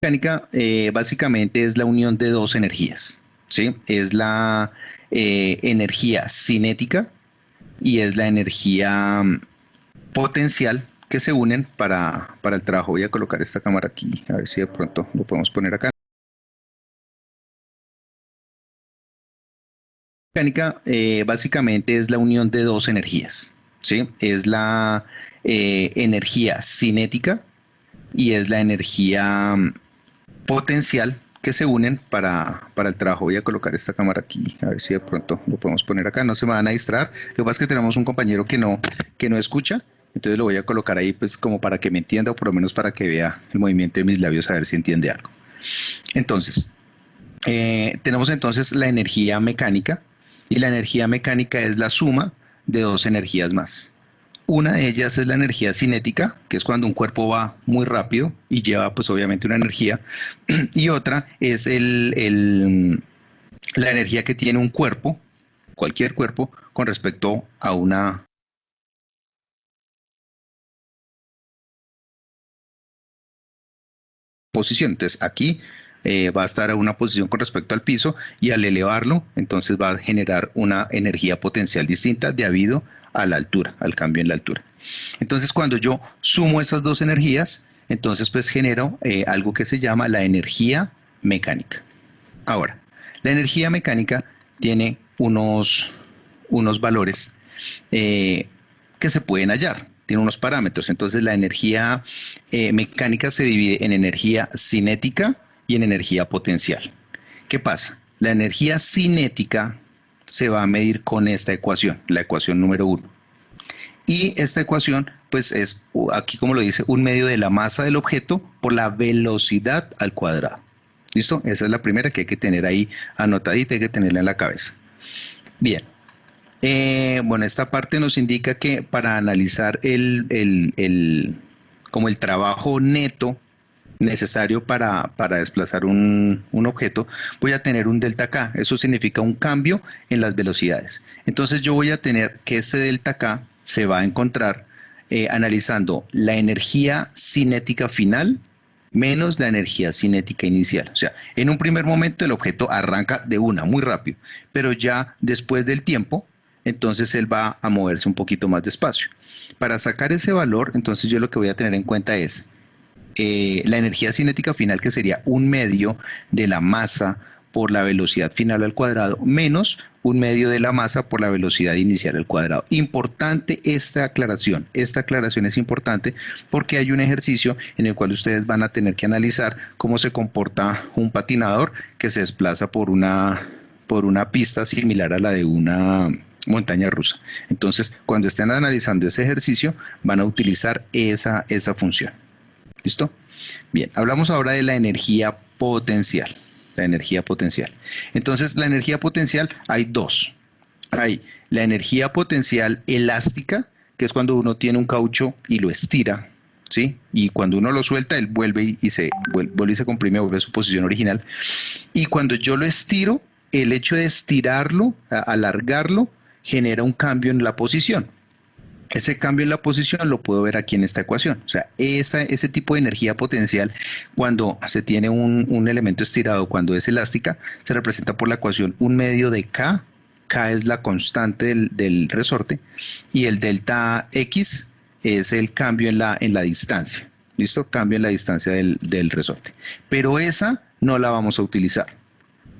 Mecánica básicamente es la unión de dos energías, ¿sí? Es la energía cinética y es la energía potencial que se unen para el trabajo. Voy a colocar esta cámara aquí, a ver si de pronto lo podemos poner acá. Mecánica básicamente es la unión de dos energías, ¿sí? Es la energía cinética y es la energía potencial que se unen para el trabajo. Voy a colocar esta cámara aquí, a ver si de pronto lo podemos poner acá, no se me van a distraer. Lo que pasa es que tenemos un compañero que no escucha, entonces lo voy a colocar ahí pues como para que me entienda o por lo menos para que vea el movimiento de mis labios a ver si entiende algo. Entonces, tenemos entonces la energía mecánica y la energía mecánica es la suma de dos energías más. Una de ellas es la energía cinética, que es cuando un cuerpo va muy rápido y lleva pues obviamente una energía, y otra es la energía que tiene un cuerpo, cualquier cuerpo, con respecto a una posición. Entonces aquí va a estar a una posición con respecto al piso y al elevarlo, entonces va a generar una energía potencial distinta debido a la altura, al cambio en la altura. Entonces cuando yo sumo esas dos energías, entonces pues genero algo que se llama la energía mecánica. Ahora, la energía mecánica tiene unos valores que se pueden hallar, tiene unos parámetros. Entonces la energía mecánica se divide en energía cinética y en energía potencial. ¿Qué pasa? La energía cinética se va a medir con esta ecuación, la ecuación número uno. Y esta ecuación, pues es, aquí como lo dice, un medio de la masa del objeto por la velocidad al cuadrado. ¿Listo? Esa es la primera que hay que tener ahí anotadita, hay que tenerla en la cabeza. Bien. Bueno, esta parte nos indica que para analizar como el trabajo neto necesario para desplazar un objeto, voy a tener un delta K. Eso significa un cambio en las velocidades. Entonces yo voy a tener que este delta K se va a encontrar analizando la energía cinética final menos la energía cinética inicial. O sea, en un primer momento el objeto arranca de una, muy rápido, pero ya después del tiempo, entonces él va a moverse un poquito más despacio. Para sacar ese valor, entonces yo lo que voy a tener en cuenta es la energía cinética final, que sería un medio de la masa por la velocidad final al cuadrado, menos un medio de la masa por la velocidad inicial al cuadrado. Importante esta aclaración es importante porque hay un ejercicio en el cual ustedes van a tener que analizar cómo se comporta un patinador que se desplaza por una pista similar a la de una montaña rusa. Entonces, cuando estén analizando ese ejercicio, van a utilizar esa función. ¿Listo? Bien, hablamos ahora de la energía potencial. La energía potencial. Entonces, la energía potencial hay dos. Hay la energía potencial elástica, que es cuando uno tiene un caucho y lo estira, ¿sí? Y cuando uno lo suelta, él vuelve vuelve y se comprime, vuelve a su posición original. Y cuando yo lo estiro, el hecho de estirarlo, alargarlo, genera un cambio en la posición. Ese cambio en la posición lo puedo ver aquí en esta ecuación. O sea, ese tipo de energía potencial, cuando se tiene un elemento estirado, cuando es elástica, se representa por la ecuación un medio de K. K es la constante del resorte y el delta X es el cambio en la distancia. ¿Listo? Cambio en la distancia del resorte. Pero esa no la vamos a utilizar.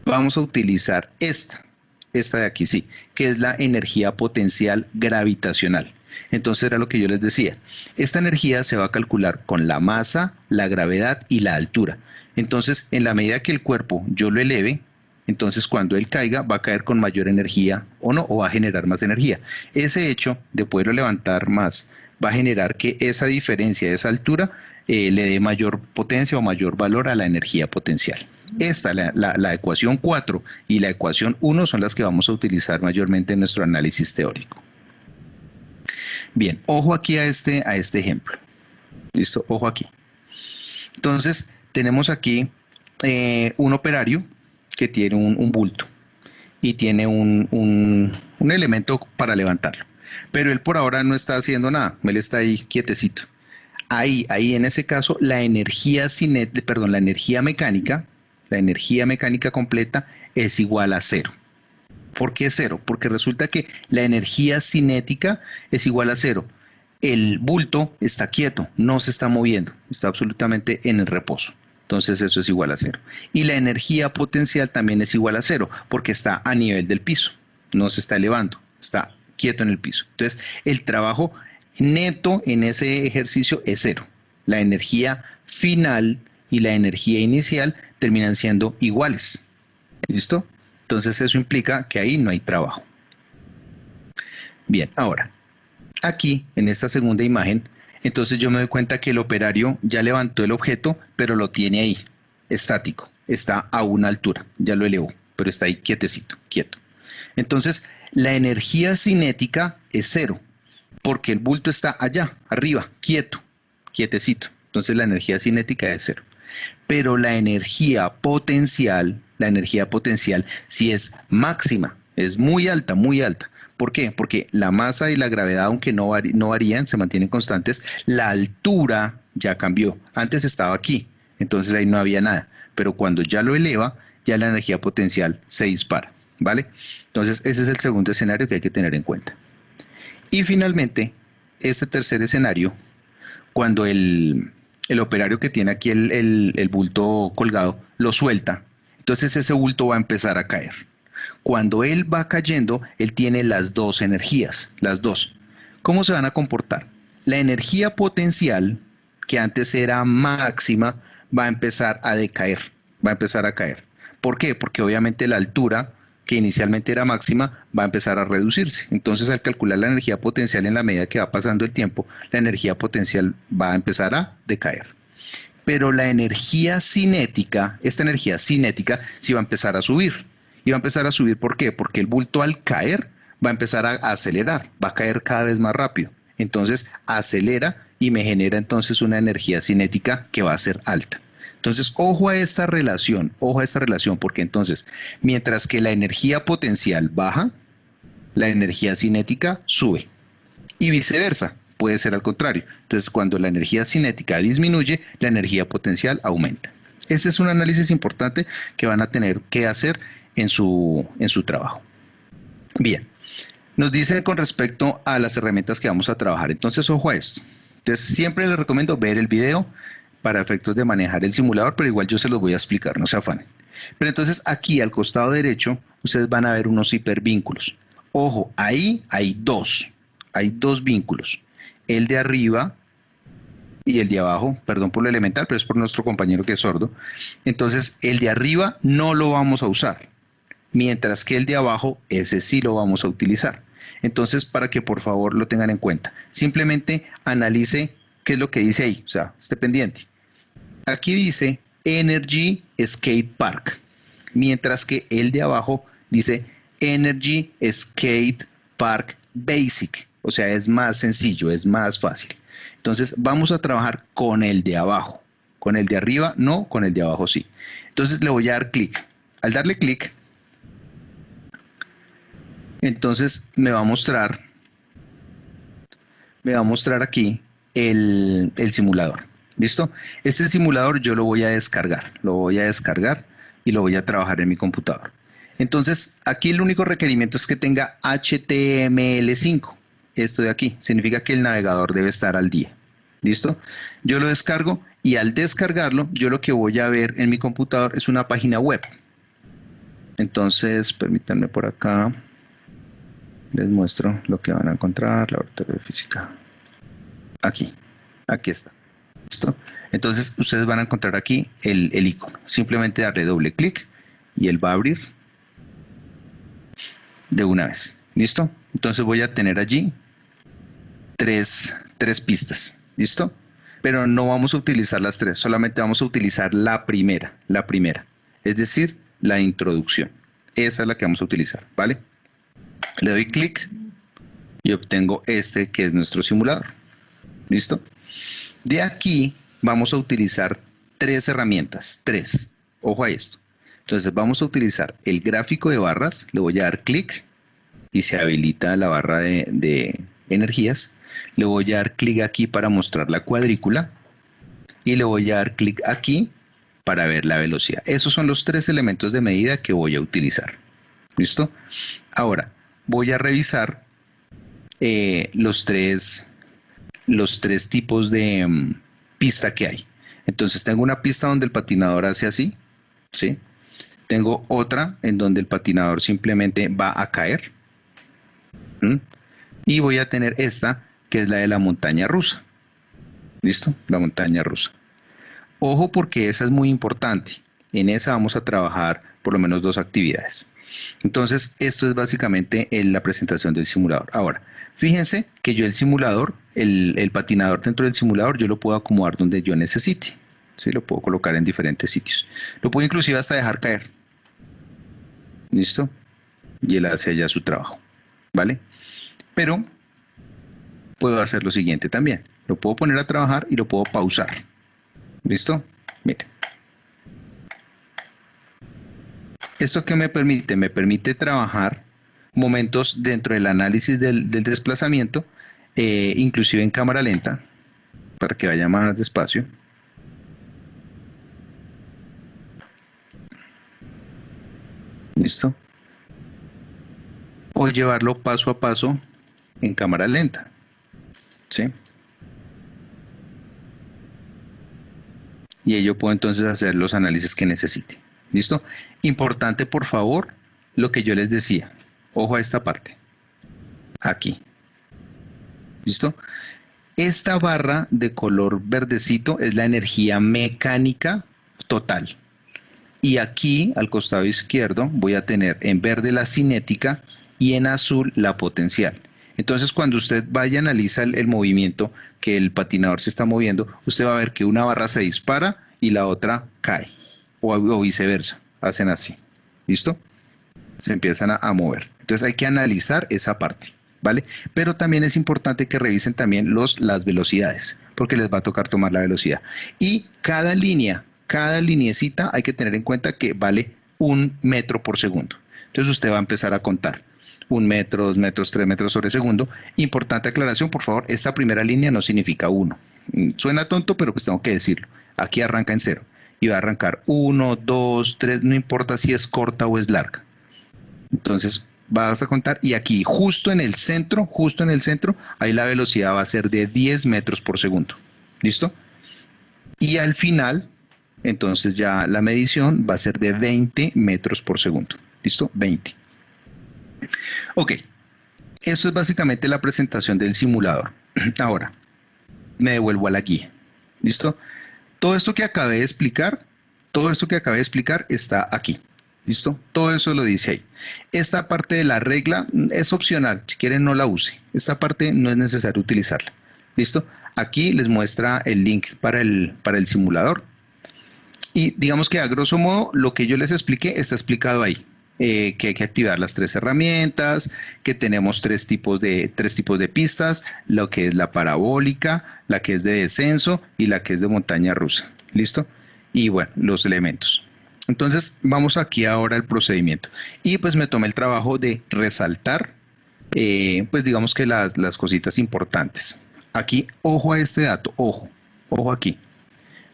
Vamos a utilizar esta de aquí sí, que es la energía potencial gravitacional. Entonces era lo que yo les decía. Esta energía se va a calcular con la masa, la gravedad y la altura. Entonces, en la medida que el cuerpo yo lo eleve, entonces cuando él caiga va a caer con mayor energía o no, o va a generar más energía. Ese hecho de poderlo levantar más va a generar que esa diferencia de esa altura le dé mayor potencia o mayor valor a la energía potencial. Esta, la ecuación 4 y la ecuación 1 son las que vamos a utilizar mayormente en nuestro análisis teórico. Bien, ojo aquí a este ejemplo. ¿Listo? Ojo aquí. Entonces, tenemos aquí un operario que tiene un bulto y tiene un elemento para levantarlo. Pero él por ahora no está haciendo nada, él está ahí quietecito. Ahí en ese caso, la energía cinética, perdón, la energía mecánica completa es igual a cero. ¿Por qué cero? Porque resulta que la energía cinética es igual a cero. El bulto está quieto, no se está moviendo, está absolutamente en el reposo. Entonces eso es igual a cero. Y la energía potencial también es igual a cero, porque está a nivel del piso, no se está elevando, está quieto en el piso. Entonces el trabajo neto en ese ejercicio es cero. La energía final y la energía inicial terminan siendo iguales. ¿Listo? Entonces eso implica que ahí no hay trabajo. Bien, ahora, aquí en esta segunda imagen, entonces yo me doy cuenta que el operario ya levantó el objeto, pero lo tiene ahí, estático, está a una altura, ya lo elevó, pero está ahí quietecito, quieto. Entonces, la energía cinética es cero, porque el bulto está allá, arriba, quieto, quietecito. Entonces la energía cinética es cero. Pero la energía potencial sí es máxima, es muy alta, muy alta. ¿Por qué? Porque la masa y la gravedad, aunque no varían, se mantienen constantes, la altura ya cambió. Antes estaba aquí, entonces ahí no había nada. Pero cuando ya lo eleva, ya la energía potencial se dispara, ¿vale? Entonces ese es el segundo escenario que hay que tener en cuenta. Y finalmente, este tercer escenario, cuando el operario que tiene aquí el bulto colgado lo suelta, entonces ese bulto va a empezar a caer. Cuando él va cayendo, él tiene las dos energías, las dos. ¿Cómo se van a comportar? La energía potencial, que antes era máxima, va a empezar a decaer, va a empezar a caer. ¿Por qué? Porque obviamente la altura, que inicialmente era máxima, va a empezar a reducirse. Entonces, al calcular la energía potencial en la medida que va pasando el tiempo, la energía potencial va a empezar a decaer. Pero la energía cinética, esta energía cinética, sí va a empezar a subir. Y va a empezar a subir, ¿por qué? Porque el bulto al caer va a empezar a acelerar, va a caer cada vez más rápido. Entonces acelera y me genera entonces una energía cinética que va a ser alta. Entonces, ojo a esta relación, porque entonces, mientras que la energía potencial baja, la energía cinética sube. Y viceversa, puede ser al contrario. Entonces, cuando la energía cinética disminuye, la energía potencial aumenta. Este es un análisis importante que van a tener que hacer en su trabajo. Bien, nos dice con respecto a las herramientas que vamos a trabajar. Entonces, ojo a esto. Entonces, siempre les recomiendo ver el video para efectos de manejar el simulador, pero igual yo se los voy a explicar, no se afanen. Pero entonces aquí al costado derecho, ustedes van a ver unos hipervínculos. Ojo, ahí hay dos vínculos. El de arriba y el de abajo, perdón por lo elemental, pero es por nuestro compañero que es sordo. Entonces, el de arriba no lo vamos a usar, mientras que el de abajo, ese sí lo vamos a utilizar. Entonces, para que por favor lo tengan en cuenta, simplemente analice qué es lo que dice ahí, o sea, esté pendiente. Aquí dice Energy Skate Park, mientras que el de abajo dice Energy Skate Park Basic, o sea, es más sencillo, es más fácil. Entonces, vamos a trabajar con el de abajo, con el de arriba no, con el de abajo sí. Entonces, le voy a dar clic. Al darle clic, entonces me va a mostrar aquí el simulador. ¿Listo? Este simulador yo lo voy a descargar y lo voy a trabajar en mi computador. Entonces, aquí el único requerimiento es que tenga HTML5. Esto de aquí significa que el navegador debe estar al día. ¿Listo? Yo lo descargo y al descargarlo, yo lo que voy a ver en mi computador es una página web. Entonces, permítanme por acá. Les muestro lo que van a encontrar, laboratorio de física. Aquí está. ¿Listo? Entonces ustedes van a encontrar aquí el icono. Simplemente darle doble clic y él va a abrir de una vez. ¿Listo? Entonces voy a tener allí tres pistas. ¿Listo? Pero no vamos a utilizar las tres, solamente vamos a utilizar la primera. Es decir, la introducción. Esa es la que vamos a utilizar, ¿vale? Le doy clic y obtengo este que es nuestro simulador. ¿Listo? De aquí vamos a utilizar tres herramientas, tres. Ojo a esto. Entonces vamos a utilizar el gráfico de barras, le voy a dar clic y se habilita la barra de energías. Le voy a dar clic aquí para mostrar la cuadrícula y le voy a dar clic aquí para ver la velocidad. Esos son los tres elementos de medida que voy a utilizar. ¿Listo? Ahora voy a revisar los tres tipos de pista que hay. Entonces tengo una pista donde el patinador hace así, ¿sí? Tengo otra en donde el patinador simplemente va a caer. Y voy a tener esta que es la de la montaña rusa. ¿Listo? La montaña rusa. Ojo porque esa es muy importante. En esa vamos a trabajar por lo menos dos actividades. Entonces, esto es básicamente la presentación del simulador. Ahora, fíjense que yo el simulador, el patinador dentro del simulador, yo lo puedo acomodar donde yo necesite. ¿Sí? Lo puedo colocar en diferentes sitios. Lo puedo inclusive hasta dejar caer. ¿Listo? Y él hace allá su trabajo. ¿Vale? Pero puedo hacer lo siguiente también. Lo puedo poner a trabajar y lo puedo pausar. ¿Listo? Miren. ¿Esto qué me permite? Me permite trabajar momentos dentro del análisis del desplazamiento, inclusive en cámara lenta, para que vaya más despacio. ¿Listo? O llevarlo paso a paso en cámara lenta. ¿Sí? Y ello puedo entonces hacer los análisis que necesite. ¿Listo? Importante, por favor, lo que yo les decía. Ojo a esta parte. Aquí. ¿Listo? Esta barra de color verdecito es la energía mecánica total. Y aquí, al costado izquierdo, voy a tener en verde la cinética y en azul la potencial. Entonces, cuando usted vaya a analizar el movimiento que el patinador se está moviendo, usted va a ver que una barra se dispara y la otra cae. O viceversa, hacen así. ¿Listo? Se empiezan a mover. Entonces hay que analizar esa parte, ¿vale? Pero también es importante que revisen también las velocidades, porque les va a tocar tomar la velocidad. Y cada lineecita hay que tener en cuenta que vale 1 metro por segundo. Entonces usted va a empezar a contar. 1 metro, 2 metros, 3 metros sobre segundo. Importante aclaración, por favor, esta primera línea no significa 1. Suena tonto, pero pues tengo que decirlo. Aquí arranca en 0. Y va a arrancar 1, 2, 3, no importa si es corta o es larga. Entonces vas a contar y aquí justo en el centro, ahí la velocidad va a ser de 10 metros por segundo. ¿Listo? Y al final, entonces ya la medición va a ser de 20 metros por segundo. ¿Listo? 20. Ok. Esto es básicamente la presentación del simulador. Ahora, me devuelvo a la guía. ¿Listo? Todo esto que acabé de explicar está aquí. ¿Listo? Todo eso lo dice ahí. Esta parte de la regla es opcional. Si quieren, no la use. Esta parte no es necesario utilizarla. ¿Listo? Aquí les muestra el link para el simulador. Y digamos que a grosso modo lo que yo les expliqué está explicado ahí. Que hay que activar las 3 herramientas, que tenemos tres tipos de pistas, lo que es la parabólica, la que es de descenso y la que es de montaña rusa. ¿Listo? Y bueno, los elementos. Entonces vamos aquí ahora al procedimiento. Y pues me tomé el trabajo de resaltar, pues digamos que las cositas importantes. Aquí, ojo a este dato, ojo aquí.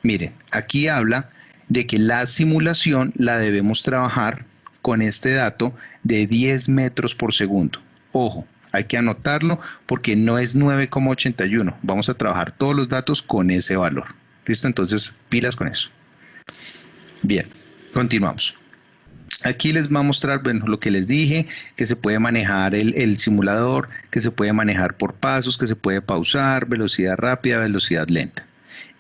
Miren, aquí habla de que la simulación la debemos trabajar con este dato de 10 metros por segundo. Ojo, hay que anotarlo porque no es 9,81. Vamos a trabajar todos los datos con ese valor. ¿Listo? Entonces, pilas con eso. Bien, continuamos. Aquí les va a mostrar, bueno, lo que les dije, que se puede manejar el simulador, que se puede manejar por pasos, que se puede pausar, velocidad rápida, velocidad lenta.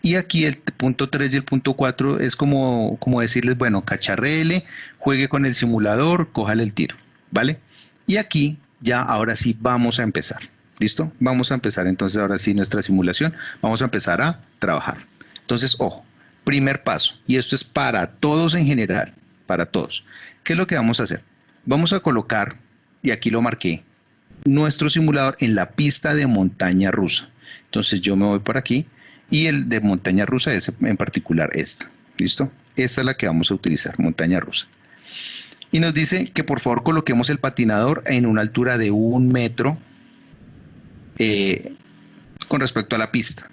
Y aquí el punto 3 y el punto 4 es como decirles, bueno, cacharrele, juegue con el simulador, cójale el tiro, ¿vale? Y aquí ya ahora sí vamos a empezar, ¿listo? Vamos a empezar entonces ahora sí nuestra simulación, vamos a empezar a trabajar. Entonces, ojo, primer paso, y esto es para todos en general, para todos. ¿Qué es lo que vamos a hacer? Vamos a colocar, y aquí lo marqué, nuestro simulador en la pista de montaña rusa. Entonces yo me voy por aquí y el de montaña rusa es en particular esta. ¿Listo? Esta es la que vamos a utilizar, montaña rusa. Y nos dice que por favor coloquemos el patinador en una altura de 1 metro con respecto a la pista.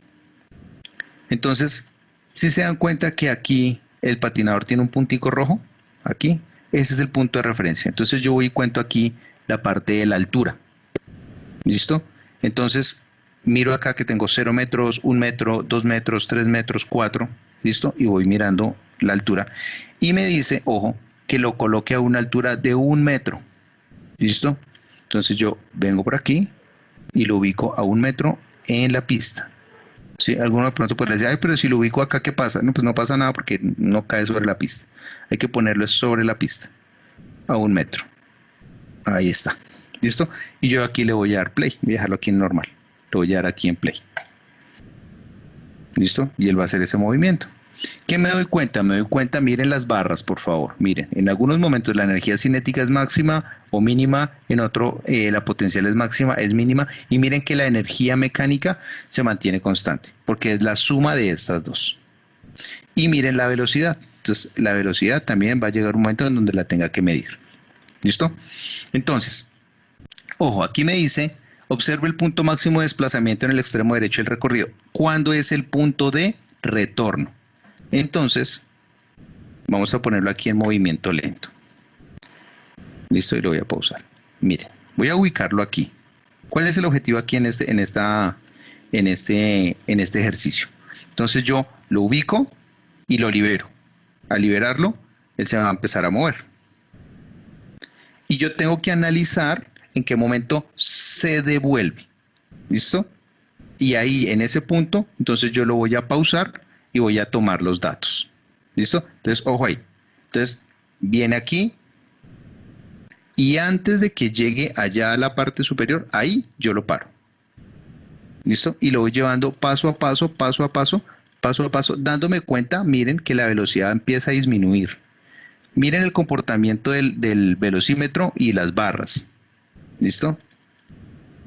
Entonces, si se dan cuenta que aquí el patinador tiene un puntico rojo, aquí, ese es el punto de referencia. Entonces yo voy y cuento aquí la parte de la altura. ¿Listo? Entonces, miro acá que tengo 0 metros, 1 metro, 2 metros, 3 metros, 4. ¿Listo? Y voy mirando la altura. Y me dice, ojo, que lo coloque a una altura de 1 metro. ¿Listo? Entonces yo vengo por aquí y lo ubico a 1 metro en la pista. ¿Sí? Alguno de pronto podría decir, ay, pero si lo ubico acá, ¿qué pasa? No, pues no pasa nada porque no cae sobre la pista. Hay que ponerlo sobre la pista, a 1 metro. Ahí está. ¿Listo? Y yo aquí le voy a dar play. Voy a dejarlo aquí en normal. Lo voy a dar aquí en play. ¿Listo? Y él va a hacer ese movimiento. ¿Qué me doy cuenta? Me doy cuenta, miren las barras, por favor. Miren, en algunos momentos la energía cinética es máxima o mínima, en otro la potencial es máxima, es mínima. Y miren que la energía mecánica se mantiene constante, porque es la suma de estas dos. Y miren la velocidad. Entonces, la velocidad también va a llegar un momento en donde la tenga que medir. ¿Listo? Entonces, ojo, aquí me dice, observe el punto máximo de desplazamiento en el extremo derecho del recorrido. ¿Cuándo es el punto de retorno? Entonces, vamos a ponerlo aquí en movimiento lento. Listo, y lo voy a pausar. Miren, voy a ubicarlo aquí. ¿Cuál es el objetivo aquí en este ejercicio? Entonces yo lo ubico y lo libero. Al liberarlo, él se va a empezar a mover. Y yo tengo que analizar en qué momento se devuelve. ¿Listo? Y ahí, en ese punto, entonces yo lo voy a pausar y voy a tomar los datos. ¿Listo? Entonces, ojo ahí. Entonces, viene aquí y antes de que llegue allá a la parte superior, ahí yo lo paro. ¿Listo? Y lo voy llevando paso a paso, paso a paso, paso a paso, dándome cuenta, miren que la velocidad empieza a disminuir. Miren el comportamiento del velocímetro y las barras. ¿Listo?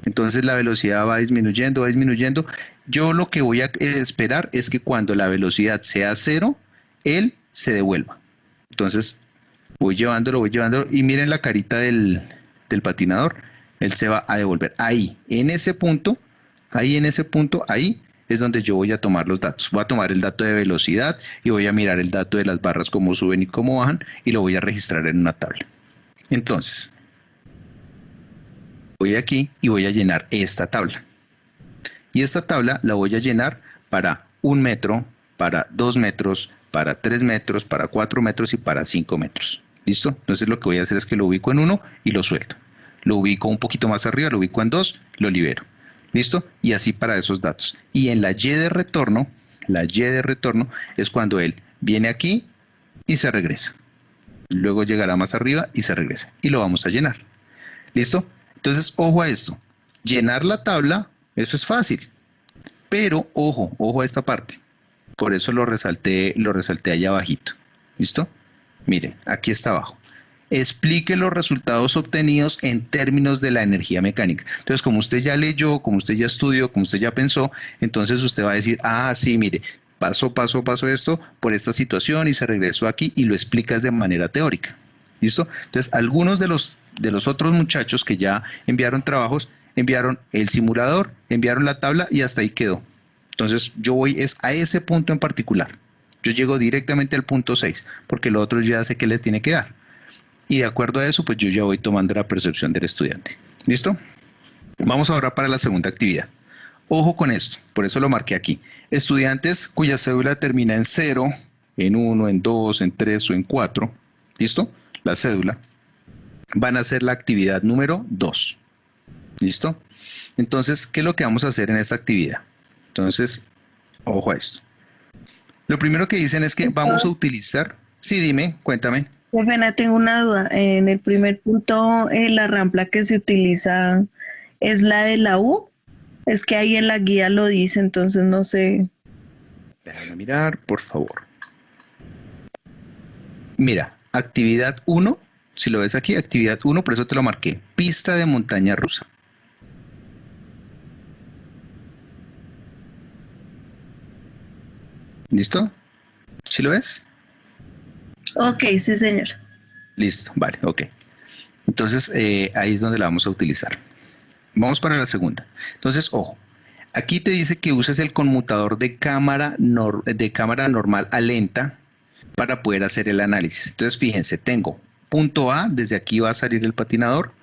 Entonces la velocidad va disminuyendo, va disminuyendo. Yo lo que voy a esperar es que cuando la velocidad sea 0, él se devuelva. Entonces voy llevándolo y miren la carita del patinador. Él se va a devolver. Ahí, en ese punto, ahí es donde yo voy a tomar los datos. Voy a tomar el dato de velocidad y voy a mirar el dato de las barras, cómo suben y cómo bajan, y lo voy a registrar en una tabla. Entonces, voy aquí y voy a llenar esta tabla. Y esta tabla la voy a llenar para 1 metro, para 2 metros, para 3 metros, para 4 metros y para 5 metros. ¿Listo? Entonces lo que voy a hacer es que lo ubico en 1 y lo suelto. Lo ubico un poquito más arriba, lo ubico en 2, lo libero. ¿Listo? Y así para esos datos. Y en la Y de retorno es cuando él viene aquí y se regresa. Luego llegará más arriba y se regresa. Y lo vamos a llenar. ¿Listo? Entonces, ojo a esto. Llenar la tabla, eso es fácil. Pero ojo a esta parte. Por eso lo resalté allá abajito. ¿Listo? Miren, aquí está abajo. Explique los resultados obtenidos en términos de la energía mecánica. Entonces, como usted ya leyó, como usted ya estudió, como usted ya pensó, entonces usted va a decir, ah, sí, mire, paso esto por esta situación y se regresó aquí y lo explicas de manera teórica. ¿Listo? Entonces, algunos de los otros muchachos que ya enviaron trabajos, enviaron el simulador, enviaron la tabla y hasta ahí quedó. Entonces, yo voy a ese punto en particular. Yo llego directamente al punto 6, porque lo otro ya sé que le tiene que dar. Y de acuerdo a eso, pues yo ya voy tomando la percepción del estudiante. ¿Listo? Vamos ahora para la segunda actividad. Ojo con esto, por eso lo marqué aquí. Estudiantes cuya cédula termina en 0, en 1, en 2, en 3 o en 4, ¿listo? La cédula, van a hacer la actividad número 2. ¿Listo? Entonces, ¿qué es lo que vamos a hacer en esta actividad? Entonces, ojo a esto. Lo primero que dicen es que vamos a utilizar... Sí, dime, cuéntame. Qué pena, tengo una duda. En el primer punto, la rampla que se utiliza es la de la U. Es que ahí en la guía lo dice, entonces no sé. Déjame mirar, por favor. Mira, actividad 1, si lo ves aquí, actividad 1, por eso te lo marqué, pista de montaña rusa. ¿Listo? ¿Sí lo ves? Ok, sí, señor. Listo, vale, ok. Entonces, ahí es donde la vamos a utilizar. Vamos para la segunda. Entonces, ojo, Aquí te dice que uses el conmutador de cámara normal a lenta para poder hacer el análisis. Entonces, fíjense, tengo punto A, desde aquí va a salir el patinador,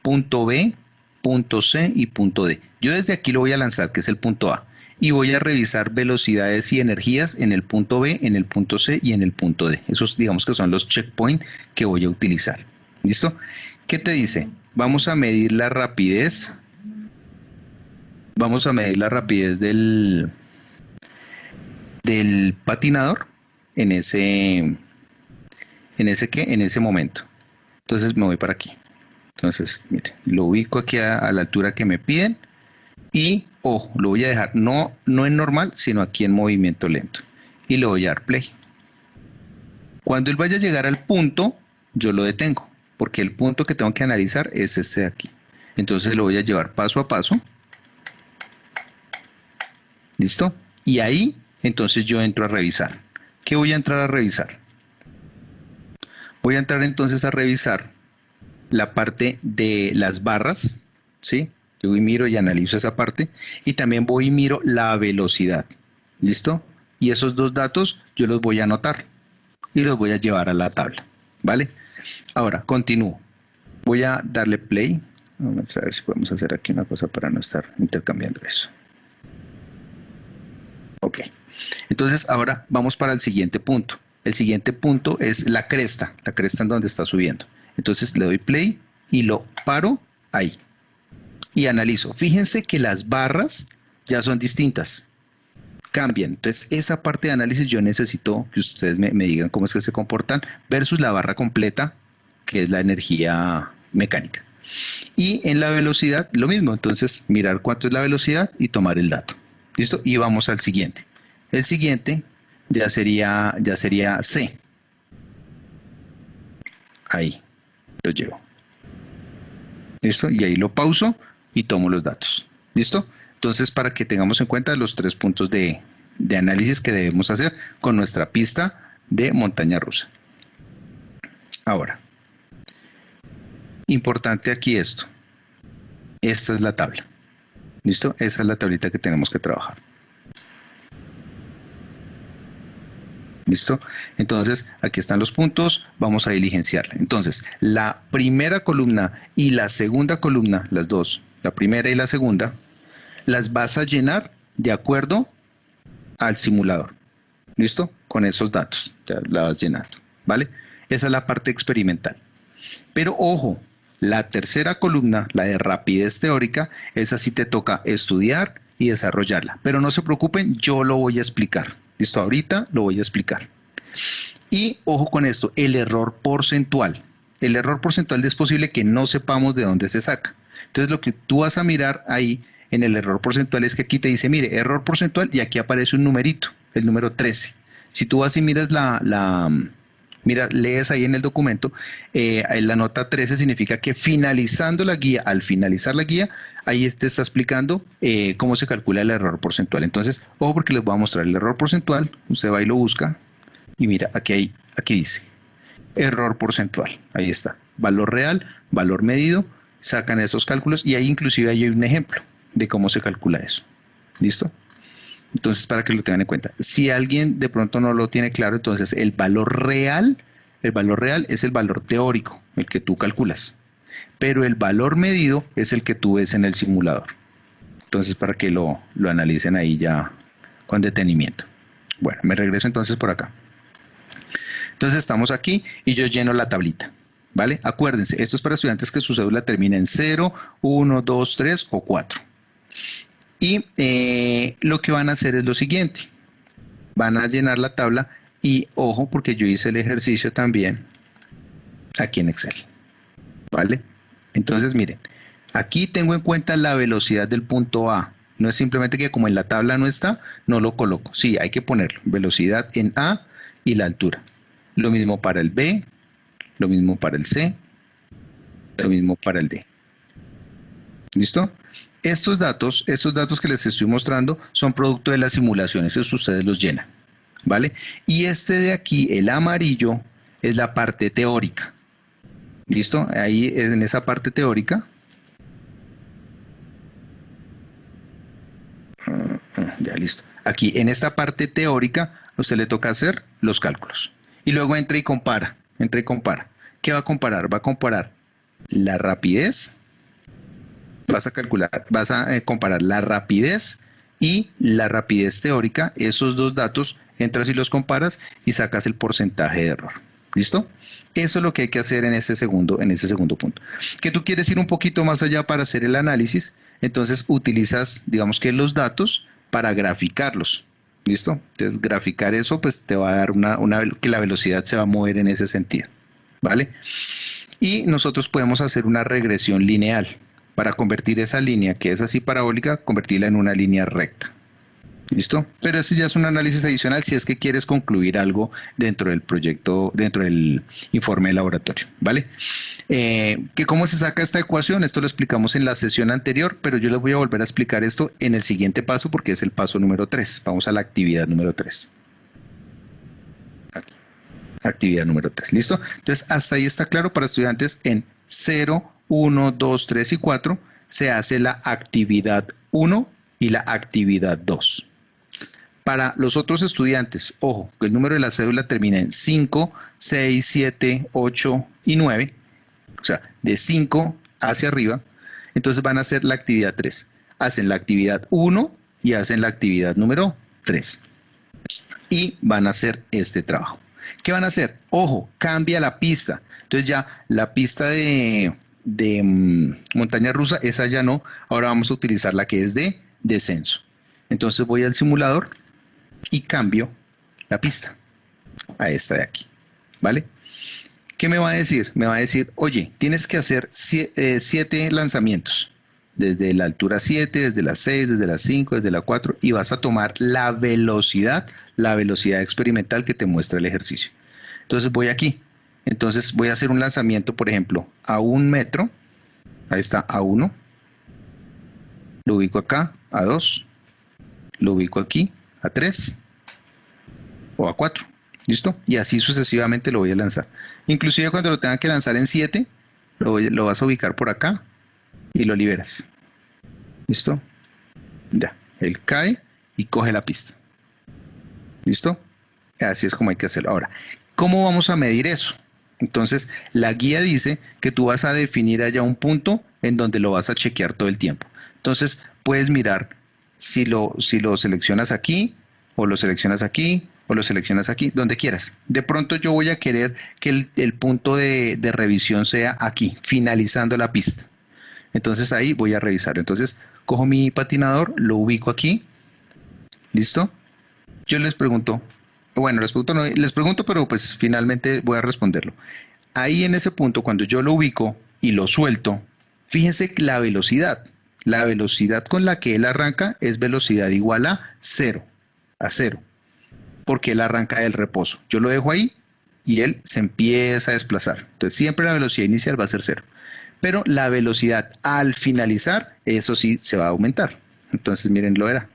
punto B, punto C y punto D. Yo desde aquí lo voy a lanzar, que es el punto A, y voy a revisar velocidades y energías en el punto B, en el punto C y en el punto D. Esos, digamos que son los checkpoints que voy a utilizar. ¿Listo? ¿Qué te dice? Vamos a medir la rapidez. Vamos a medir la rapidez del patinador en ese momento. Entonces me voy para aquí. Entonces, mire, lo ubico aquí a la altura que me piden y, ojo, lo voy a dejar no en normal, sino aquí en movimiento lento. Y le voy a dar play. Cuando él vaya a llegar al punto, yo lo detengo, porque el punto que tengo que analizar es este de aquí. Entonces lo voy a llevar paso a paso. ¿Listo? Y ahí, entonces yo entro a revisar. ¿Qué voy a entrar a revisar? Voy a entrar entonces a revisar la parte de las barras, ¿sí? Yo voy, miro y analizo esa parte, y también voy y miro la velocidad. ¿Listo? Y esos dos datos yo los voy a anotar y los voy a llevar a la tabla, ¿vale? Ahora, continúo. Voy a darle play. Vamos a ver si podemos hacer aquí una cosa para no estar intercambiando eso. Ok. Entonces, ahora vamos para el siguiente punto. El siguiente punto es la cresta en donde está subiendo. Entonces, le doy play y lo paro ahí. Y analizo. Fíjense que las barras ya son distintas. Cambian. Entonces, esa parte de análisis yo necesito que ustedes me digan cómo es que se comportan versus la barra completa, que es la energía mecánica. Y en la velocidad, lo mismo. Entonces, mirar cuánto es la velocidad y tomar el dato. ¿Listo? Y vamos al siguiente. El siguiente ya sería C. Ahí lo llevo. ¿Listo? Y ahí lo pauso y tomo los datos. ¿Listo? Entonces, para que tengamos en cuenta los 3 puntos de análisis que debemos hacer con nuestra pista de montaña rusa. Ahora, importante aquí esto. Esta es la tabla. ¿Listo? Esa es la tablita que tenemos que trabajar. ¿Listo? Entonces, aquí están los puntos, vamos a diligenciarla. Entonces, la primera columna y la segunda columna, las dos, la primera y la segunda, las vas a llenar de acuerdo al simulador. ¿Listo? Con esos datos, ya la vas llenando, ¿vale? Esa es la parte experimental. Pero ojo, la tercera columna, la de rapidez teórica, esa sí te toca estudiar y desarrollarla. Pero no se preocupen, yo lo voy a explicar. ¿Listo? Ahorita lo voy a explicar. Y ojo con esto, el error porcentual. El error porcentual es posible que no sepamos de dónde se saca. Entonces lo que tú vas a mirar ahí en el error porcentual es que aquí te dice, mire, error porcentual, y aquí aparece un numerito, el número 13. Si tú vas y miras lees ahí en el documento, la nota 13 significa que finalizando la guía, al finalizar la guía, ahí te está explicando cómo se calcula el error porcentual. Entonces, ojo porque les voy a mostrar el error porcentual, usted va y lo busca, y mira, aquí dice, error porcentual, ahí está, valor real, valor medido, sacan esos cálculos, y ahí inclusive hay un ejemplo de cómo se calcula eso. ¿Listo? Entonces, para que lo tengan en cuenta. Si alguien de pronto no lo tiene claro, entonces el valor real es el valor teórico, el que tú calculas. Pero el valor medido es el que tú ves en el simulador. Entonces, para que lo analicen ahí ya con detenimiento. Bueno, me regreso entonces por acá. Entonces, estamos aquí y yo lleno la tablita. ¿Vale? Acuérdense, esto es para estudiantes que su cédula termina en 0, 1, 2, 3 o 4. Y lo que van a hacer es lo siguiente. Van a llenar la tabla y ojo porque yo hice el ejercicio también aquí en Excel. ¿Vale? Entonces miren, aquí tengo en cuenta la velocidad del punto A. No es simplemente que como en la tabla no está, no lo coloco. Sí, hay que ponerlo. Velocidad en A y la altura. Lo mismo para el B, lo mismo para el C, lo mismo para el D. ¿Listo? Estos datos que les estoy mostrando son producto de las simulaciones, esos ustedes los llenan, ¿vale? Y este de aquí, el amarillo, es la parte teórica. ¿Listo? Ahí en esa parte teórica. Ya, listo. Aquí en esta parte teórica, a usted le toca hacer los cálculos. Y luego entra y compara. Entra y compara. ¿Qué va a comparar? Va a comparar la rapidez. Vas a comparar la rapidez y la rapidez teórica. Esos dos datos, entras y los comparas y sacas el porcentaje de error. ¿Listo? Eso es lo que hay que hacer en ese segundo punto. Que tú quieres ir un poquito más allá para hacer el análisis, entonces utilizas, digamos que los datos para graficarlos. ¿Listo? Entonces, graficar eso, pues te va a dar que la velocidad se va a mover en ese sentido. ¿Vale? Y nosotros podemos hacer una regresión lineal para convertir esa línea que es así parabólica, convertirla en una línea recta. ¿Listo? Pero ese ya es un análisis adicional si es que quieres concluir algo dentro del proyecto, dentro del informe de laboratorio, ¿vale? Que cómo se saca esta ecuación, esto lo explicamos en la sesión anterior, pero yo les voy a volver a explicar esto en el siguiente paso porque es el paso número 3. Vamos a la actividad número 3. Aquí. Actividad número 3, ¿listo? Entonces, hasta ahí está claro para estudiantes en 0, 1, 2, 3 y 4 se hace la actividad 1 y la actividad 2. Para los otros estudiantes, ojo, que el número de la cédula termina en 5, 6, 7, 8 y 9, o sea, de 5 hacia arriba, entonces van a hacer la actividad 3. Hacen la actividad 1 y hacen la actividad número 3. Y van a hacer este trabajo. ¿Qué van a hacer? Ojo, cambia la pista. Entonces ya la pista de montaña rusa, esa ya no. Ahora vamos a utilizar la que es de descenso. Entonces voy al simulador y cambio la pista a esta de aquí, ¿vale? ¿Qué me va a decir? Me va a decir, oye, tienes que hacer 7 lanzamientos, desde la altura 7, desde la 6, desde la 5, desde la 4, y vas a tomar la velocidad experimental que te muestra el ejercicio. Entonces voy aquí, entonces voy a hacer un lanzamiento, por ejemplo, a 1 metro, ahí está, a 1, lo ubico acá, a 2, lo ubico aquí, a 3 o a 4, ¿listo? Y así sucesivamente lo voy a lanzar. Inclusive cuando lo tenga que lanzar en 7, lo vas a ubicar por acá y lo liberas. ¿Listo? Ya, él cae y coge la pista. ¿Listo? Así es como hay que hacerlo. Ahora, ¿cómo vamos a medir eso? Entonces, la guía dice que tú vas a definir allá un punto en donde lo vas a chequear todo el tiempo. Entonces, puedes mirar si lo seleccionas aquí, o lo seleccionas aquí, o lo seleccionas aquí, donde quieras. De pronto yo voy a querer que el punto de revisión sea aquí, finalizando la pista. Entonces ahí voy a revisar. Entonces, cojo mi patinador, lo ubico aquí. ¿Listo? Yo les pregunto, bueno, les pregunto, pero pues finalmente voy a responderlo. Ahí en ese punto, cuando yo lo ubico y lo suelto, fíjense que la velocidad con la que él arranca es velocidad igual a 0, porque él arranca del reposo. Yo lo dejo ahí y él se empieza a desplazar. Entonces siempre la velocidad inicial va a ser 0. Pero la velocidad al finalizar, eso sí se va a aumentar. Entonces miren, lo era.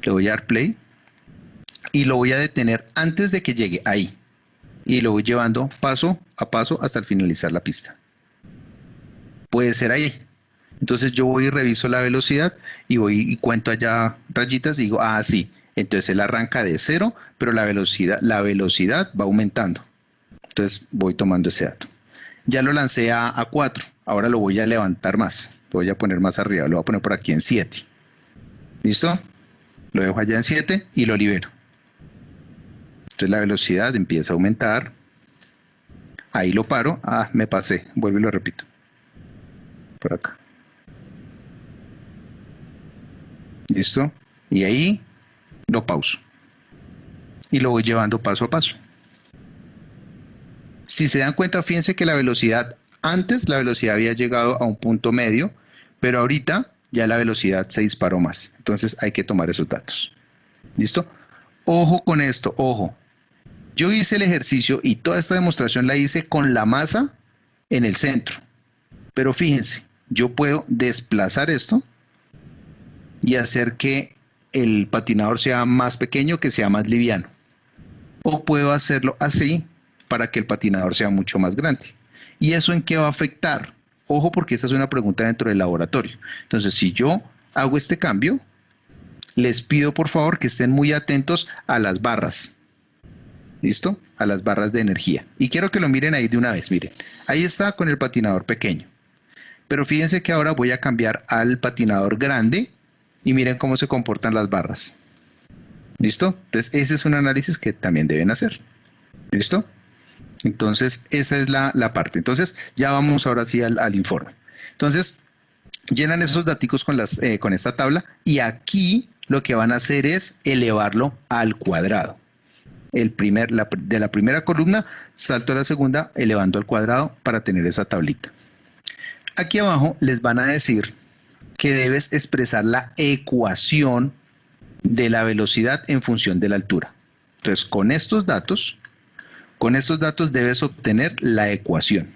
Le voy a dar play y lo voy a detener antes de que llegue ahí. Y lo voy llevando paso a paso hasta el finalizar la pista. Puede ser ahí. Entonces yo voy y reviso la velocidad y voy y cuento allá rayitas y digo, ah, sí. Entonces él arranca de 0, pero la velocidad va aumentando. Entonces voy tomando ese dato. Ya lo lancé a 4. Ahora lo voy a levantar más. Lo voy a poner más arriba. Lo voy a poner por aquí en 7. ¿Listo? Lo dejo allá en 7 y lo libero. Entonces la velocidad empieza a aumentar. Ahí lo paro. Ah, me pasé. Vuelvo y lo repito. Por acá. ¿Listo? Y ahí lo pauso. Y lo voy llevando paso a paso. Si se dan cuenta, fíjense que antes la velocidad había llegado a un punto medio, pero ahorita ya la velocidad se disparó más. Entonces hay que tomar esos datos. ¿Listo? Ojo con esto, ojo. Yo hice el ejercicio y toda esta demostración la hice con la masa en el centro. Pero fíjense, yo puedo desplazar esto y hacer que el patinador sea más pequeño, que sea más liviano. O puedo hacerlo así para que el patinador sea mucho más grande. ¿Y eso en qué va a afectar? Ojo, porque esa es una pregunta dentro del laboratorio. Entonces, si yo hago este cambio, les pido por favor que estén muy atentos a las barras. ¿Listo? A las barras de energía. Y quiero que lo miren ahí de una vez, miren. Ahí está con el patinador pequeño. Pero fíjense que ahora voy a cambiar al patinador grande y miren cómo se comportan las barras. ¿Listo? Entonces ese es un análisis que también deben hacer. ¿Listo? Entonces esa es la parte. Entonces ya vamos ahora sí al informe. Entonces llenan esos datos con esta tabla y aquí lo que van a hacer es elevarlo al cuadrado. De la primera columna salto a la segunda elevando al cuadrado para tener esa tablita. Aquí abajo les van a decir que debes expresar la ecuación de la velocidad en función de la altura. Entonces con estos datos debes obtener la ecuación.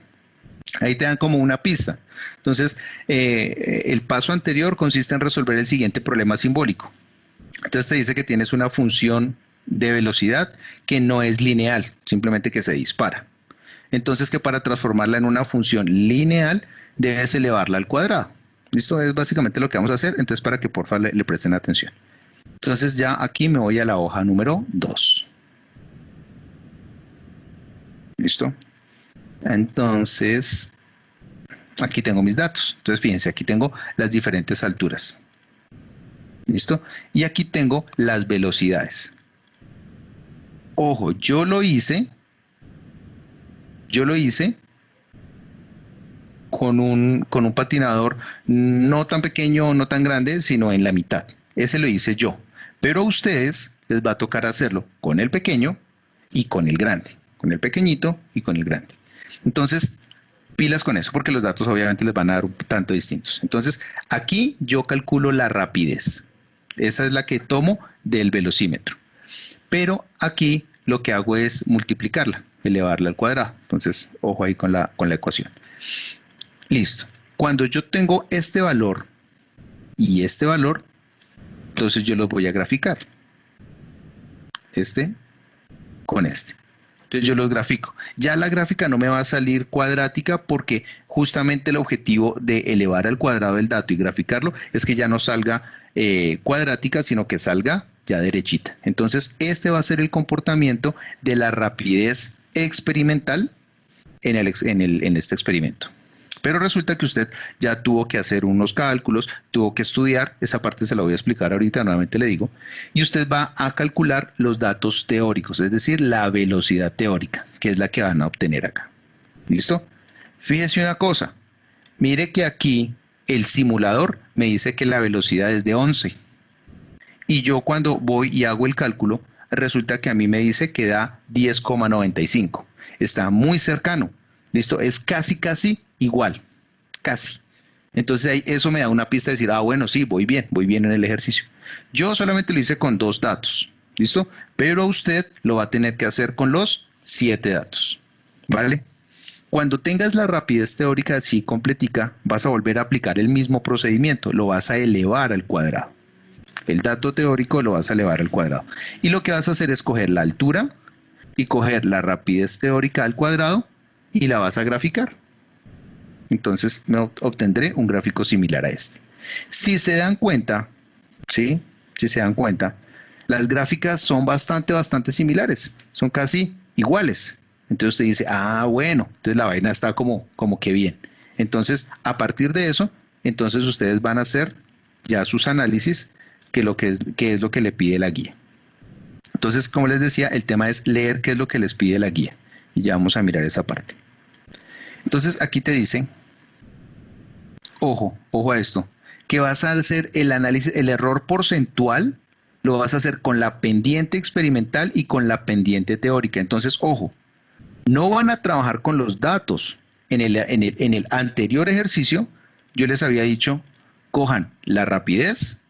Ahí te dan como una pista. Entonces el paso anterior consiste en resolver el siguiente problema simbólico. Entonces te dice que tienes una función de velocidad que no es lineal, simplemente que se dispara. Entonces que para transformarla en una función lineal debes elevarla al cuadrado. Esto es básicamente lo que vamos a hacer, entonces para que por favor le presten atención. Entonces ya aquí me voy a la hoja número 2. ¿Listo? Entonces aquí tengo mis datos. Entonces fíjense, aquí tengo las diferentes alturas. ¿Listo? Y aquí tengo las velocidades. Ojo, yo lo hice con un patinador no tan pequeño o no tan grande, sino en la mitad. Ese lo hice yo. Pero a ustedes les va a tocar hacerlo con el pequeño y con el grande. Con el pequeñito y con el grande. Entonces, pilas con eso, porque los datos obviamente les van a dar un tanto distintos. Entonces, aquí yo calculo la rapidez. Esa es la que tomo del velocímetro. Pero aquí lo que hago es multiplicarla, elevarla al cuadrado. Entonces, ojo ahí con la ecuación. Listo. Cuando yo tengo este valor y este valor, entonces yo los voy a graficar. Este con este. Entonces yo los grafico. Ya la gráfica no me va a salir cuadrática porque justamente el objetivo de elevar al cuadrado el dato y graficarlo es que ya no salga cuadrática, sino que salga ya derechita. Entonces este va a ser el comportamiento de la rapidez experimental en este experimento. Pero resulta que usted ya tuvo que hacer unos cálculos, tuvo que estudiar, esa parte se la voy a explicar ahorita, nuevamente le digo, y usted va a calcular los datos teóricos, es decir, la velocidad teórica, que es la que van a obtener acá. ¿Listo? Fíjese una cosa, mire que aquí el simulador me dice que la velocidad es de 11, y yo cuando voy y hago el cálculo, resulta que a mí me dice que da 10,95, está muy cercano. ¿Listo? Es casi igual, casi. Entonces ahí eso me da una pista de decir, ah, bueno, sí, voy bien en el ejercicio. Yo solamente lo hice con 2 datos, ¿listo? Pero usted lo va a tener que hacer con los 7 datos, ¿vale? Cuando tengas la rapidez teórica así completica, vas a volver a aplicar el mismo procedimiento, lo vas a elevar al cuadrado. El dato teórico lo vas a elevar al cuadrado. Y lo que vas a hacer es coger la altura y coger la rapidez teórica al cuadrado y la vas a graficar. Entonces me obtendré un gráfico similar a este. Si se dan cuenta, ¿sí? Si se dan cuenta, las gráficas son bastante similares, son casi iguales. Entonces usted dice, ah, bueno, entonces la vaina está como que bien. Entonces, a partir de eso, entonces ustedes van a hacer ya sus análisis, que es lo que le pide la guía. Entonces, como les decía, el tema es leer qué es lo que les pide la guía. Y ya vamos a mirar esa parte. Entonces aquí te dice, ojo a esto, que vas a hacer el análisis, el error porcentual, lo vas a hacer con la pendiente experimental y con la pendiente teórica. Entonces, ojo, no van a trabajar con los datos. En el anterior ejercicio, yo les había dicho, cojan la rapidez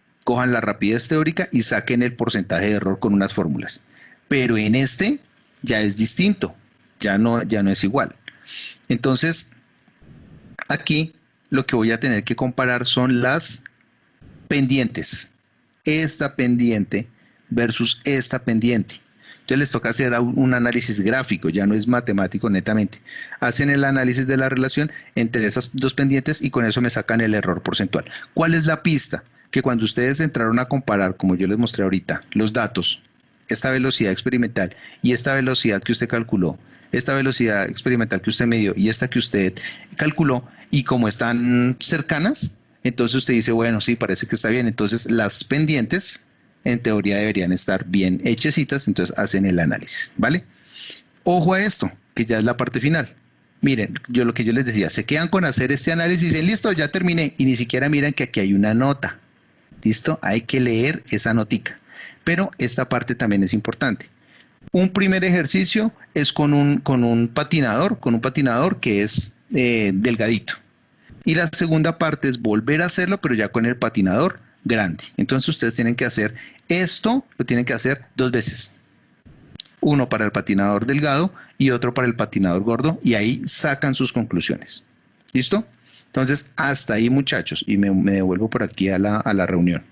teórica y saquen el porcentaje de error con unas fórmulas. Pero en este ya es distinto, ya no es igual. Entonces, aquí lo que voy a tener que comparar son las pendientes. Esta pendiente versus esta pendiente. Entonces les toca hacer un análisis gráfico, ya no es matemático netamente. Hacen el análisis de la relación entre esas dos pendientes y con eso me sacan el error porcentual. ¿Cuál es la pista? que cuando ustedes entraron a comparar, como yo les mostré ahorita, los datos, esta velocidad experimental y esta velocidad que usted calculó, esta velocidad experimental que usted midió y esta que usted calculó, y como están cercanas, entonces usted dice, bueno, sí, parece que está bien. Entonces las pendientes, en teoría, deberían estar bien hechecitas, entonces hacen el análisis, ¿vale? Ojo a esto, que ya es la parte final. Miren, lo que yo les decía, se quedan con hacer este análisis y dicen, listo, ya terminé, y ni siquiera miran que aquí hay una nota. ¿Listo? Hay que leer esa notica. Pero esta parte también es importante. Un primer ejercicio es con un patinador que es delgadito. Y la segunda parte es volver a hacerlo, pero ya con el patinador grande. Entonces ustedes tienen que hacer esto, lo tienen que hacer 2 veces. Uno para el patinador delgado y otro para el patinador gordo, y ahí sacan sus conclusiones. ¿Listo? Entonces, hasta ahí, muchachos, y me devuelvo por aquí a la reunión.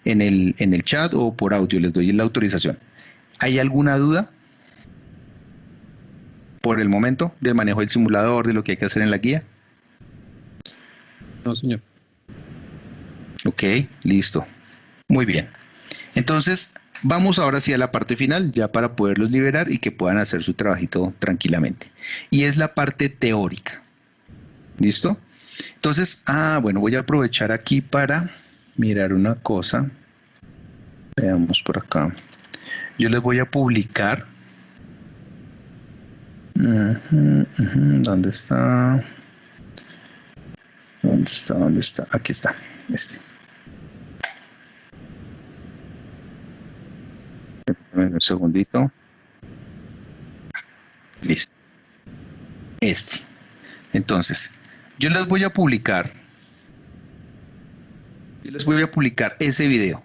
En el chat o por audio les doy la autorización. ¿Hay alguna duda por el momento del manejo del simulador, de lo que hay que hacer en la guía? No, señor. Ok, listo. Muy bien. Entonces, vamos ahora sí a la parte final, ya para poderlos liberar y que puedan hacer su trabajito tranquilamente. Y es la parte teórica. ¿Listo? Entonces, bueno, voy a aprovechar aquí para mirar una cosa. Veamos por acá. Yo les voy a publicar. ¿Dónde está? ¿Dónde está? Aquí está. Un segundito. Listo. Entonces, yo les voy a publicar ese video.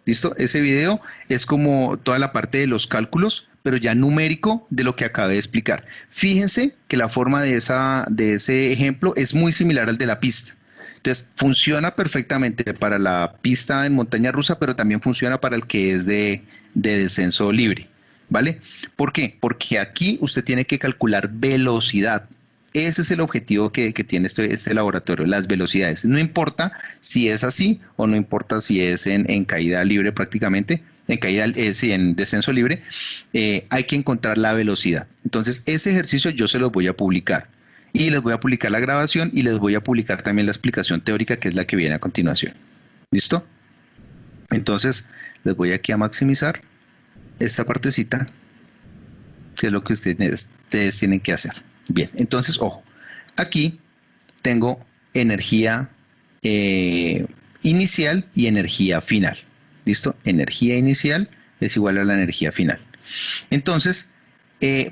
¿Listo? Ese video es como toda la parte de los cálculos, pero ya numérico de lo que acabé de explicar. Fíjense que la forma de ese ejemplo es muy similar al de la pista. Entonces, funciona perfectamente para la pista en montaña rusa, pero también funciona para el que es de descenso libre, ¿vale? ¿Por qué? Porque aquí usted tiene que calcular velocidad. Ese es el objetivo que tiene este laboratorio, las velocidades. No importa si es así o no importa si es en caída libre prácticamente, en descenso libre, hay que encontrar la velocidad. Entonces, ese ejercicio yo se los voy a publicar. Y les voy a publicar la grabación y les voy a publicar también la explicación teórica, que es la que viene a continuación. ¿Listo? Entonces, les voy aquí a maximizar esta partecita, que es lo que ustedes tienen que hacer. Bien, entonces, ojo, aquí tengo energía inicial y energía final. ¿Listo? Energía inicial es igual a la energía final. Entonces,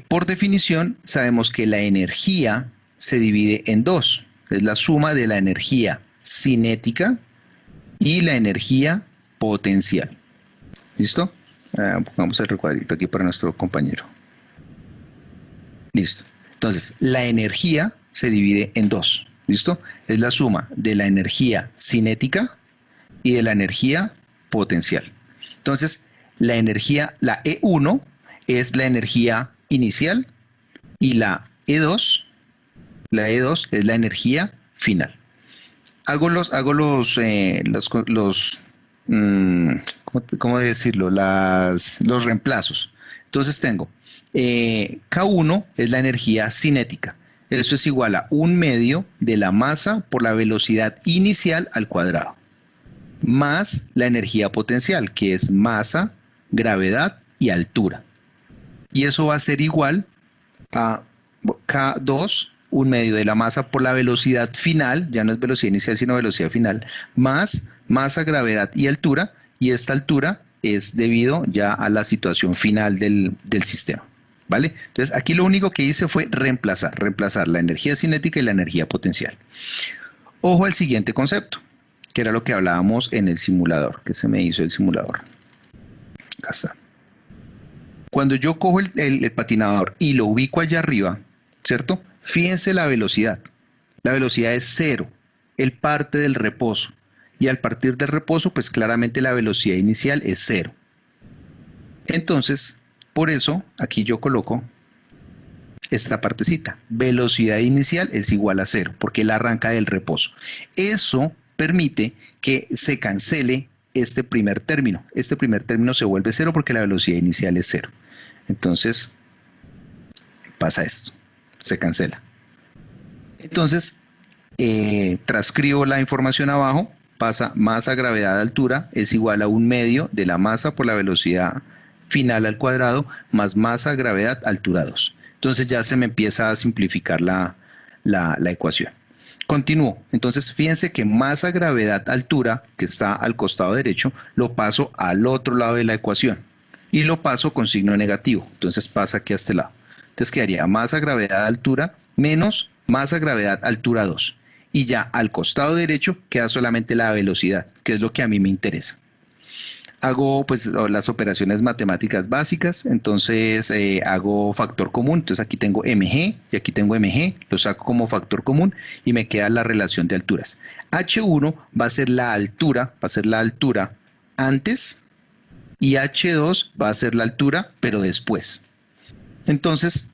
por definición, sabemos que la energía se divide en dos. Es la suma de la energía cinética y la energía potencial. ¿Listo? Pongamos el recuadrito aquí para nuestro compañero. Listo. Entonces, la energía se divide en dos. ¿Listo? Es la suma de la energía cinética y de la energía potencial. Entonces, la E1 es la energía inicial y la E2 es la energía final. ¿Cómo decirlo? Los reemplazos. Entonces tengo K1 es la energía cinética. Eso es igual a 1/2 de la masa por la velocidad inicial al cuadrado, más la energía potencial, que es masa, gravedad y altura. Y eso va a ser igual a K2, 1/2 de la masa por la velocidad final, ya no es velocidad inicial sino velocidad final, más masa, gravedad y altura, y esta altura es debido ya a la situación final del sistema, ¿vale? Entonces aquí lo único que hice fue reemplazar la energía cinética y la energía potencial. Ojo al siguiente concepto, que era lo que hablábamos en el simulador, que se me hizo el simulador. Acá está. Cuando yo cojo el patinador y lo ubico allá arriba, ¿cierto? Fíjense la velocidad. La velocidad es 0. Él parte del reposo. Y al partir del reposo, pues claramente la velocidad inicial es 0. Entonces, por eso, aquí yo coloco esta partecita. Velocidad inicial es igual a 0, porque él arranca del reposo. Eso permite que se cancele este primer término. Este primer término se vuelve cero porque la velocidad inicial es cero. Entonces, pasa esto, se cancela. Entonces, transcribo la información abajo, pasa masa, gravedad, altura, es igual a 1/2 de la masa por la velocidad final al cuadrado, más masa, gravedad, altura 2. Entonces ya se me empieza a simplificar la ecuación. Continúo. Entonces fíjense que masa, gravedad, altura, que está al costado derecho, lo paso al otro lado de la ecuación y lo paso con signo negativo. Entonces pasa aquí a este lado. Entonces quedaría masa, gravedad, altura menos masa, gravedad, altura 2. Y ya al costado derecho queda solamente la velocidad, que es lo que a mí me interesa. Hago pues las operaciones matemáticas básicas, entonces hago factor común, entonces aquí tengo mg y aquí tengo mg, lo saco como factor común y me queda la relación de alturas. H1 va a ser la altura, antes y H2 va a ser la altura pero después. Entonces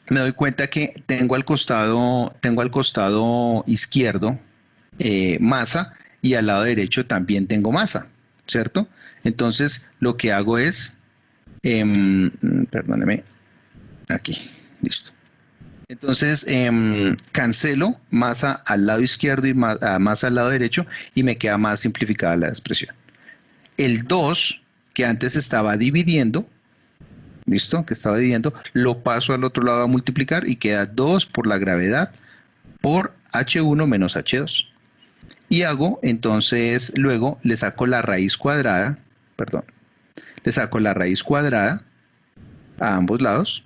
me doy cuenta que tengo al costado izquierdo masa y al lado derecho también tengo masa, ¿cierto? Entonces lo que hago es, perdóneme, aquí, listo. Entonces cancelo masa al lado izquierdo y masa al lado derecho y me queda más simplificada la expresión. El 2 que antes estaba dividiendo, ¿listo? Que estaba dividiendo, lo paso al otro lado a multiplicar y queda 2 por la gravedad por H1 menos H2. Y hago, entonces, luego le saco la raíz cuadrada, a ambos lados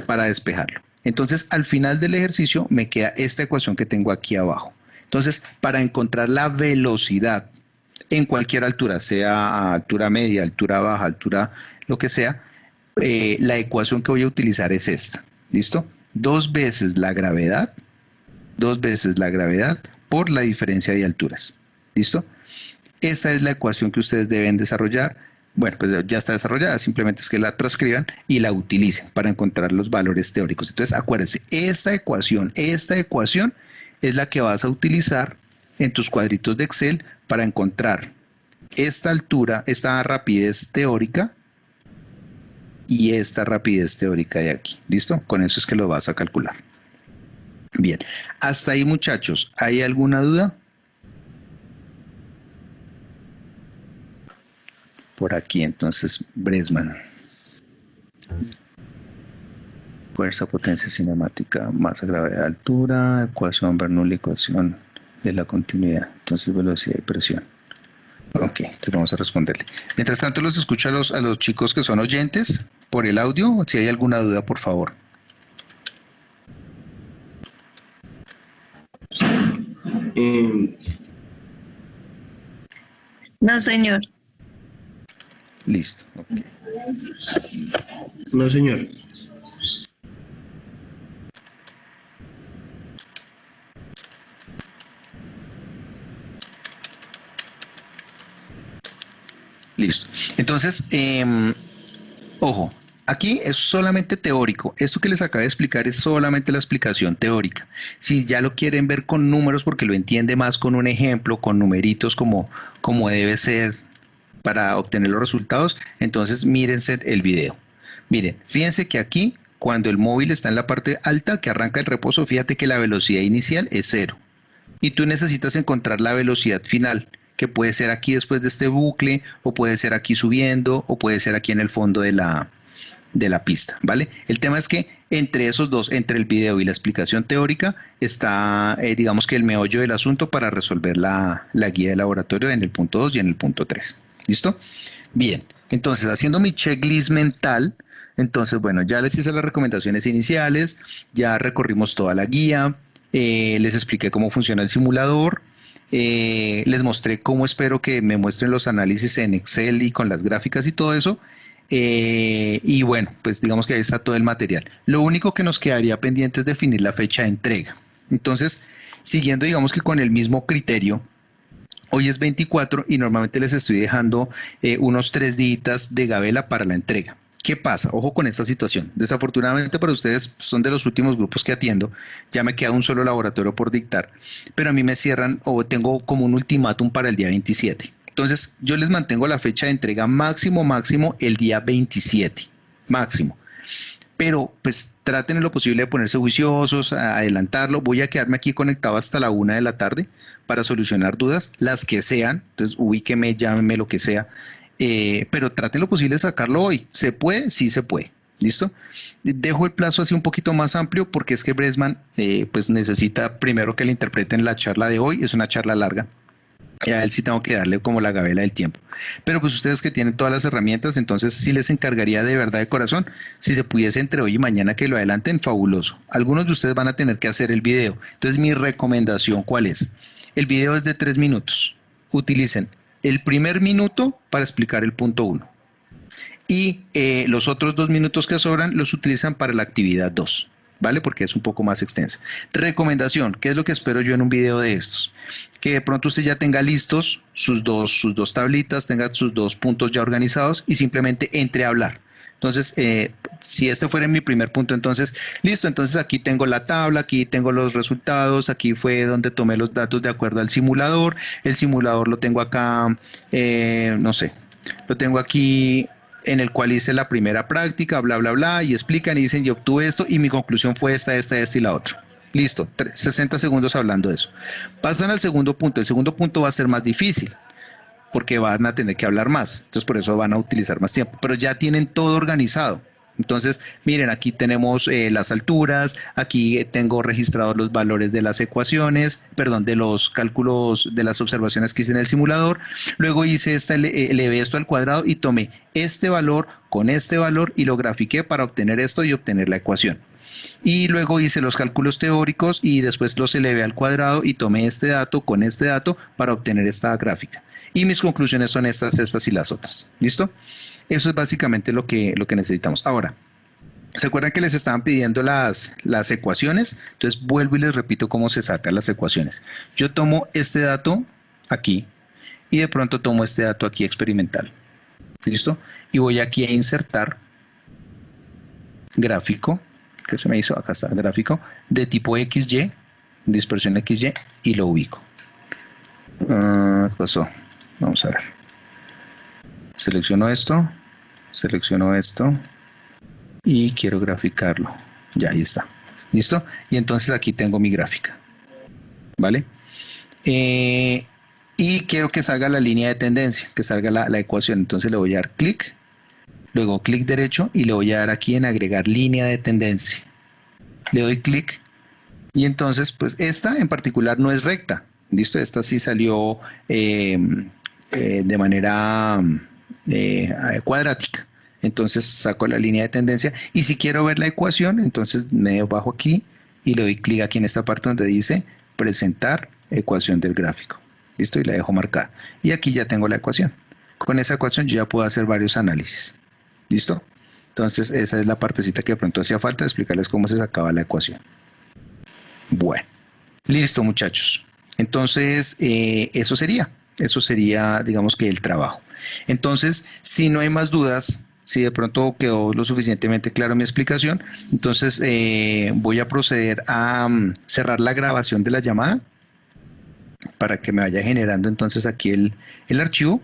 para despejarlo. Entonces, al final del ejercicio me queda esta ecuación que tengo aquí abajo. Entonces, para encontrar la velocidad en cualquier altura, sea a altura media, altura baja, altura lo que sea, la ecuación que voy a utilizar es esta, ¿listo? 2 veces la gravedad por la diferencia de alturas, ¿listo? Esta es la ecuación que ustedes deben desarrollar. Bueno, pues ya está desarrollada, simplemente es que la transcriban y la utilicen para encontrar los valores teóricos. Entonces, acuérdense, esta ecuación es la que vas a utilizar en tus cuadritos de Excel para encontrar esta altura, esta rapidez teórica y esta rapidez teórica de aquí. ¿Listo? Con eso es que lo vas a calcular. Bien, hasta ahí, muchachos. ¿Hay alguna duda? Por aquí, entonces, Bresman. Fuerza, potencia cinemática, masa, gravedad, altura, ecuación Bernoulli, ecuación de la continuidad. Entonces, velocidad y presión. Ok, entonces vamos a responderle. Mientras tanto, los escucho a los chicos que son oyentes por el audio. Si hay alguna duda, por favor. No, señor. Listo. Okay. No, señor. Listo. Entonces, ojo, aquí es solamente teórico. Esto que les acabo de explicar es solamente la explicación teórica. Si ya lo quieren ver con números porque lo entiende más con un ejemplo, con numeritos como debe ser para obtener los resultados, entonces mírense el video. Miren, fíjense que aquí, cuando el móvil está en la parte alta que arranca el reposo, fíjate que la velocidad inicial es 0. Y tú necesitas encontrar la velocidad final, que puede ser aquí después de este bucle, o puede ser aquí subiendo, o puede ser aquí en el fondo de la pista, ¿vale? El tema es que entre esos dos, entre el video y la explicación teórica, está, digamos que el meollo del asunto para resolver la guía de laboratorio en el punto 2 y en el punto 3. ¿Listo? Bien, entonces haciendo mi checklist mental, entonces bueno, ya les hice las recomendaciones iniciales, ya recorrimos toda la guía, les expliqué cómo funciona el simulador, les mostré cómo espero que me muestren los análisis en Excel y con las gráficas y todo eso. Y bueno, pues digamos que ahí está todo el material. Lo único que nos quedaría pendiente es definir la fecha de entrega. Entonces, siguiendo digamos que con el mismo criterio, hoy es 24 y normalmente les estoy dejando unos 3 días de gabela para la entrega. ¿Qué pasa? Ojo con esta situación. Desafortunadamente para ustedes son de los últimos grupos que atiendo. Ya me queda un solo laboratorio por dictar, pero a mí me cierran o tengo como un ultimátum para el día 27. Entonces yo les mantengo la fecha de entrega máximo el día 27, máximo. Pero pues traten en lo posible de ponerse juiciosos, a adelantarlo. Voy a quedarme aquí conectado hasta la 1 de la tarde para solucionar dudas, las que sean. Entonces ubíqueme, llámeme, lo que sea. Pero traten lo posible de sacarlo hoy. ¿Se puede? Sí se puede. ¿Listo? Dejo el plazo así un poquito más amplio porque es que Bresman pues necesita primero que le interpreten la charla de hoy. Es una charla larga. A él sí tengo que darle como la gabela del tiempo. Pero pues ustedes que tienen todas las herramientas, entonces sí les encargaría de verdad de corazón, si se pudiese entre hoy y mañana que lo adelanten, fabuloso. Algunos de ustedes van a tener que hacer el video. Entonces mi recomendación, ¿cuál es? El video es de 3 minutos. Utilicen el primer minuto para explicar el punto 1. Y los otros 2 minutos que sobran los utilizan para la actividad 2. ¿Vale? Porque es un poco más extensa. Recomendación, ¿qué es lo que espero yo en un video de estos? Que de pronto usted ya tenga listos sus dos tablitas, tenga sus 2 puntos ya organizados y simplemente entre a hablar. Entonces, si este fuera mi primer punto, entonces, listo, entonces aquí tengo la tabla, aquí tengo los resultados, aquí fue donde tomé los datos de acuerdo al simulador, el simulador lo tengo acá, no sé, lo tengo aquí en el cual hice la primera práctica, bla, bla, bla, y explican y dicen, yo obtuve esto y mi conclusión fue esta y la otra. Listo, 60 segundos hablando de eso. Pasan al segundo punto. El segundo punto va a ser más difícil porque van a tener que hablar más. Entonces, por eso van a utilizar más tiempo. Pero ya tienen todo organizado. Entonces, miren, aquí tenemos las alturas, aquí tengo registrados los valores de las ecuaciones, perdón, de los cálculos de las observaciones que hice en el simulador. Luego hice elevé esto al cuadrado y tomé este valor con este valor y lo grafiqué para obtener esto y obtener la ecuación. Y luego hice los cálculos teóricos y después los elevé al cuadrado y tomé este dato con este dato para obtener esta gráfica. Y mis conclusiones son estas y las otras. ¿Listo? Eso es básicamente lo que necesitamos. Ahora, ¿se acuerdan que les estaban pidiendo las ecuaciones? Entonces vuelvo y les repito cómo se sacan las ecuaciones. Yo tomo este dato aquí y de pronto tomo este dato aquí experimental. ¿Listo? Y voy aquí a insertar gráfico, que se me hizo, acá está, gráfico, de tipo XY, dispersión XY, y lo ubico. ¿Qué pasó? Vamos a ver. Selecciono esto y quiero graficarlo. Ya, ahí está. ¿Listo? Y entonces aquí tengo mi gráfica. ¿Vale? Y quiero que salga la línea de tendencia, que salga la ecuación. Entonces le voy a dar clic, luego clic derecho y le voy a dar aquí en agregar línea de tendencia. Le doy clic y entonces pues esta en particular no es recta. ¿Listo? Esta sí salió de manera cuadrática. Entonces saco la línea de tendencia y si quiero ver la ecuación, entonces me bajo aquí y le doy clic aquí en esta parte donde dice presentar ecuación del gráfico. ¿Listo? Y la dejo marcada. Y aquí ya tengo la ecuación. Con esa ecuación yo ya puedo hacer varios análisis. ¿Listo? Entonces esa es la partecita que de pronto hacía falta, explicarles cómo se sacaba la ecuación. Bueno, listo muchachos. Entonces eso sería, digamos que el trabajo. Entonces, si no hay más dudas, si de pronto quedó lo suficientemente claro mi explicación, entonces voy a proceder a cerrar la grabación de la llamada para que me vaya generando entonces aquí el archivo.